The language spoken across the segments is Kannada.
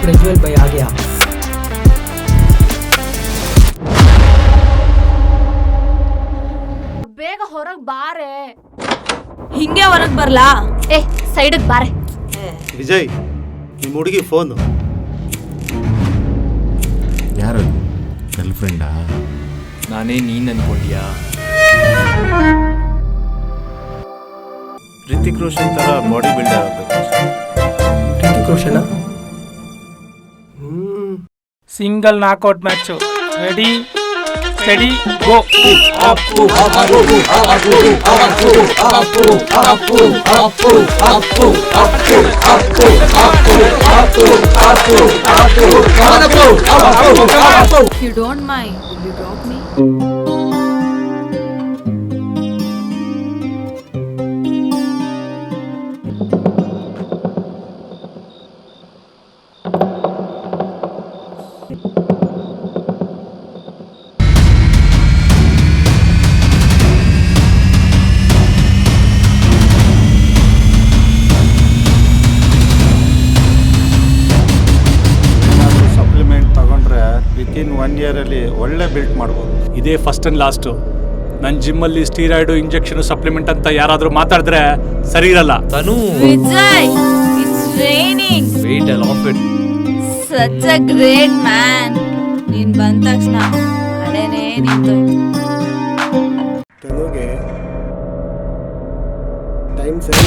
प्रज्वल भाई आ गया। ಬೇಗ ಹೊರಗ್ ಬಾರೆ. ಹಿಂಗೆ ಹೊರಗ್ ಬರ್ಲಾ? ಏ ಸೈಡಿಗೆ ಬಾರೆ. ವಿಜಯ್, ನಿಮ್ಮ ಹುಡುಗಿ ಫೋನು. ಯಾರು? ಗರ್ಲ್ ಫ್ರೆಂಡಾ? ನಾನೇ ನೀನ್ ಅನ್ಕೊಂಡ್ಯಾ? ರಿತಿಕ್ ರೋಷನ್ ತರ ಬಾಡಿ ಬಿಲ್ಡರ್ ಆಗಬೇಕು. Hrithik Roshan single knockout match. Ready steady go. If you don't mind, will you drop me? Supplement ತಗೊಂಡ್ರೆ ವಿತಿನ್ 1 ಇಯರಲ್ಲಿ ಒಳ್ಳೆ ಬಿಲ್ಟ್ ಮಾಡ್ಬೋದು. ಇದೇ ಫಸ್ಟ್ ಅಂಡ್ ಲಾಸ್ಟು. ನನ್ನ ಜಿಮ್ಮಲ್ಲಿ ಸ್ಟೀರಾಯ್ಡು ಇಂಜೆಕ್ಷನ್ ಸಪ್ಲಿಮೆಂಟ್ ಅಂತ ಯಾರಾದರೂ ಮಾತಾಡಿದ್ರೆ ಸರಿ ಇರಲ್ಲ. ತನು Vijay, it's raining. Wait I laugh it. Such a great man. ನೀನ್ ಬಂದ ತಕ್ಷಣ ಮಳೆನೇ ನಿಂತೋಯ್ತು. ತನುಗೆ ಟೈಮ್ ಸರಿ.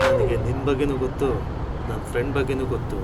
ನನಗೆ ನಿನ್ನ ಬಗ್ಗೆನೂ ಗೊತ್ತು, ನನ್ನ ಫ್ರೆಂಡ್ ಬಗ್ಗೆನೂ ಗೊತ್ತು.